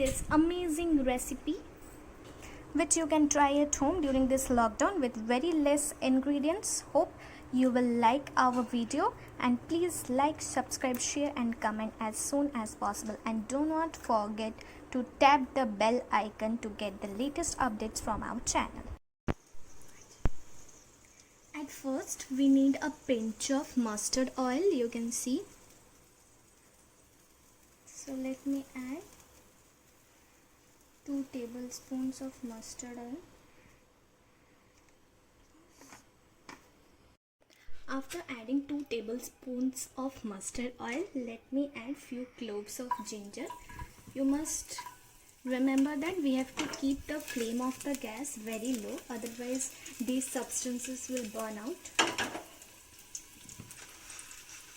this amazing recipe which you can try at home during this lockdown with very less ingredients. Hope you will like our video, and please like, subscribe, share and comment as soon as possible, and do not forget to tap the bell icon to get the latest updates from our channel. At first we need a pinch of mustard oil, you can see. So let me add 2 tablespoons of mustard oil. After adding 2 tablespoons of mustard oil, let me add few cloves of ginger. You must remember that we have to keep the flame of the gas very low, otherwise these substances will burn out.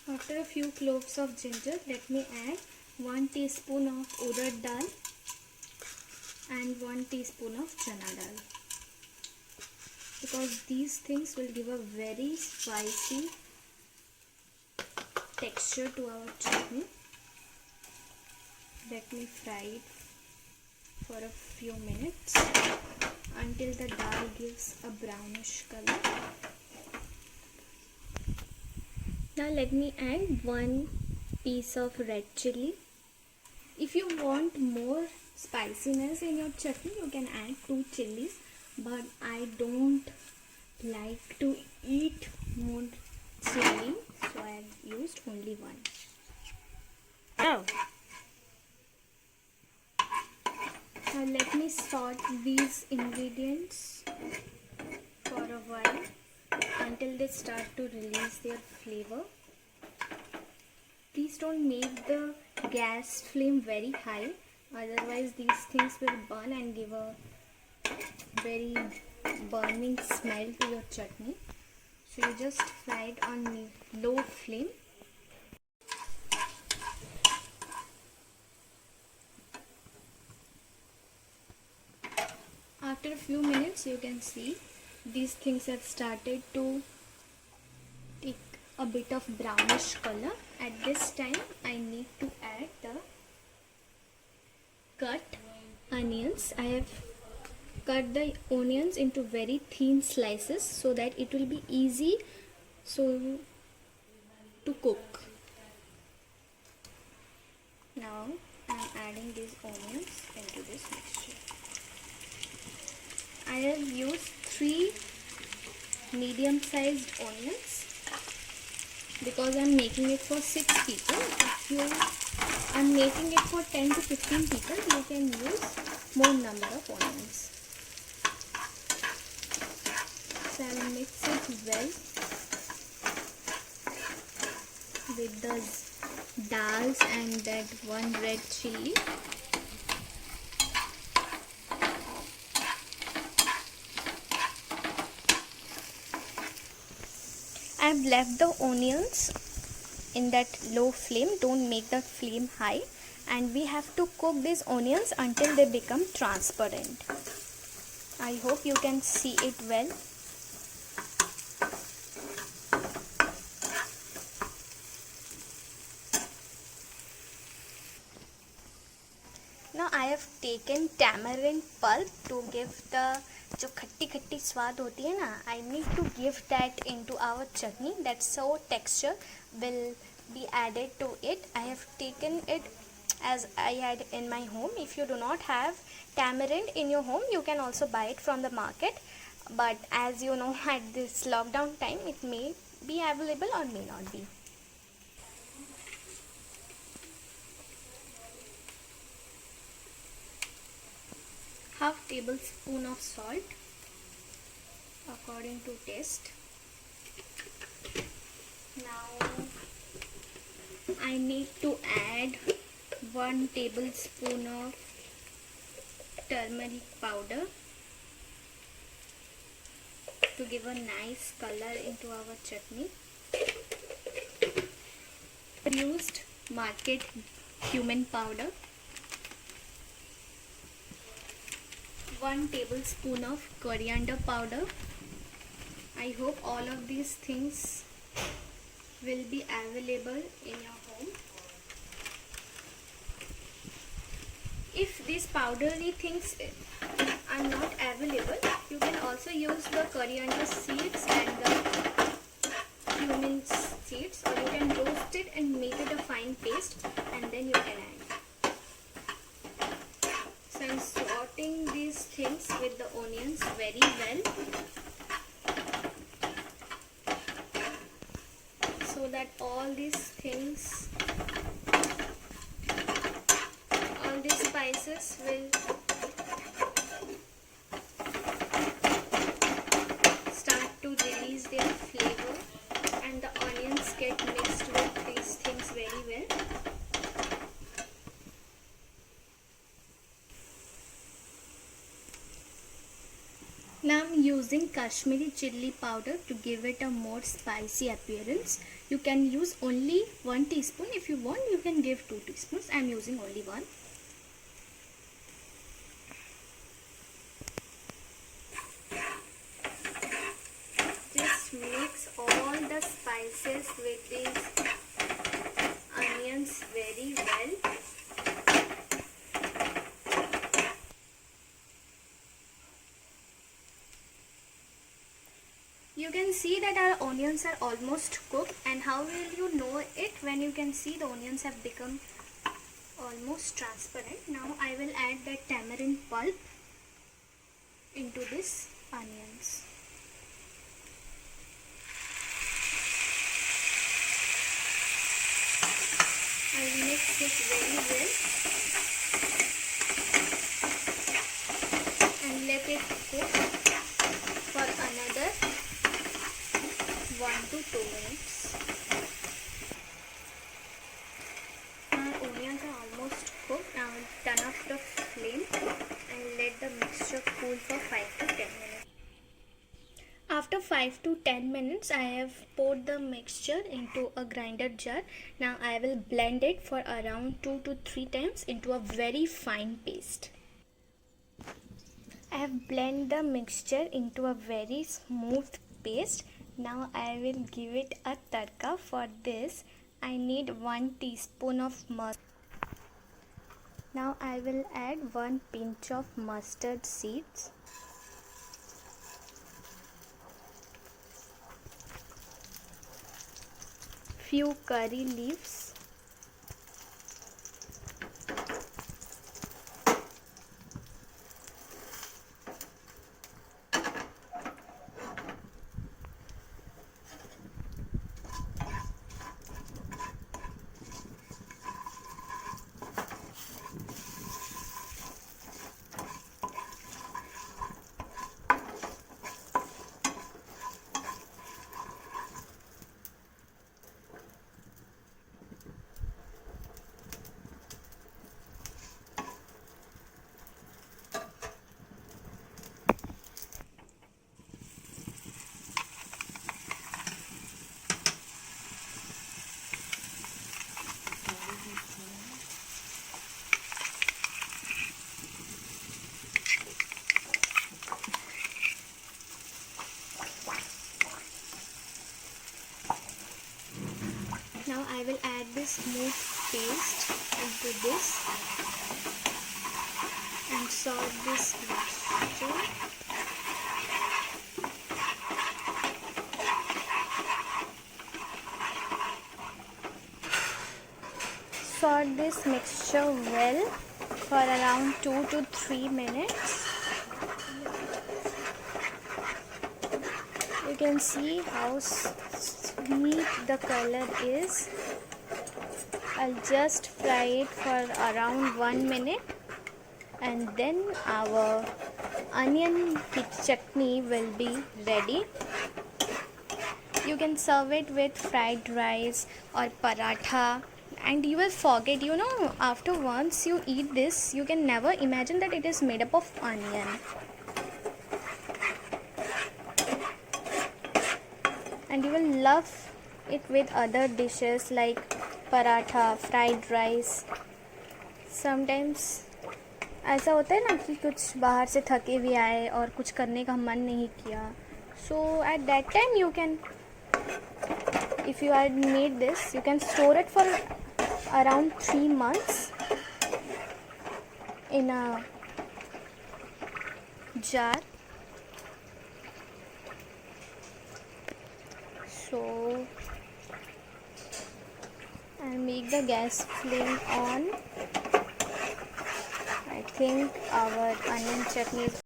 After a few cloves of ginger, let me add 1 teaspoon of urad dal and 1 teaspoon of chana dal, because these things will give a very spicy texture to our chutney. Let me fry it for a few minutes until the dal gives a brownish color. Now let me add 1 piece of red chili. If you want more spiciness in your chutney, you can add 2 chilies, but I don't like to eat more chili, so I have used only 1. Oh. Now let me sort these ingredients for a while until they start to release their flavor. Please don't make the gas flame very high, otherwise these things will burn and give a very burning smell to your chutney. So you just fry it on low flame. After a few minutes, you can see these things have started to take a bit of brownish color. At this time I need to add the cut onions. I have cut the onions into very thin slices so that it will be easy to cook. Now I am adding these onions into this mixture. I have used 3 medium-sized onions because I am making it for 6 people. If you are making it for 10 to 15 people, you can use more number of onions. So I will mix it well with the dals and that 1 red chili. I have left the onions in that low flame. Don't make the flame high, and we have to cook these onions until they become transparent. I hope you can see it well. Now I have taken tamarind pulp to give the जो खट्टी खट्टी स्वाद होती है ना, I need to give that into our chutney. That's so texture will be added to it. I have taken it as I had in my home. If you do not have tamarind in your home, you can also buy it from the market, but as you know, at this lockdown time it may be available or may not be. Half tablespoon of salt according to taste. Now I need to add 1 tablespoon of turmeric powder to give a nice color into our chutney. Used market cumin powder, 1 tablespoon of coriander powder. I hope all of these things will be available in your home. if these powdery things are not available, you can also use the coriander seeds and the cumin seeds, or you can roast it and make it a fine paste, and then you can add. So I'm sorting these things with the onions very well, so that all these things, all these spices will start to release their flavor and the onions get mixed with these things very well. Now I'm using Kashmiri chili powder to give it a more spicy appearance. You can use only 1 teaspoon. If you want, you can give 2 teaspoons. I'm using only 1. Just mix all the spices with these onions very well. You can see that our onions are almost cooked, and how will you know it? When you can see the onions have become almost transparent. Now I will add the tamarind pulp into this onions. I'll mix it very well and let it cook for another 1 to 2 minutes. Our onions are almost cooked. Now I'll turn off the flame and let the mixture cool for 5 to 10 minutes. After 5 to 10 minutes, I have poured the mixture into a grinder jar. Now I will blend it for around 2 to 3 times into a very fine paste. I have blended the mixture into a very smooth paste. Now I will give it a tadka. For this I need 1 teaspoon of mustard. Now I will add 1 pinch of mustard seeds. Few curry leaves. Now I will add this smooth paste into this and sort this mixture. Sort this mixture well for around 2 to 3 minutes. You can see how sweet the color is. I'll just fry it for around 1 minute, and then our onion chutney will be ready. You can serve it with fried rice or paratha, and you will forget, after once you eat this, you can never imagine that it is made up of onion. And you will love it with other dishes like paratha, fried rice. Sometimes ऐसा होता है ना कि कुछ बाहर से थके भी आए और कुछ करने का मन नहीं किया. So at that time you can, if you had made this, you can store it for around 3 months in a jar. So I'll make the gas flame on. I think our onion chutney is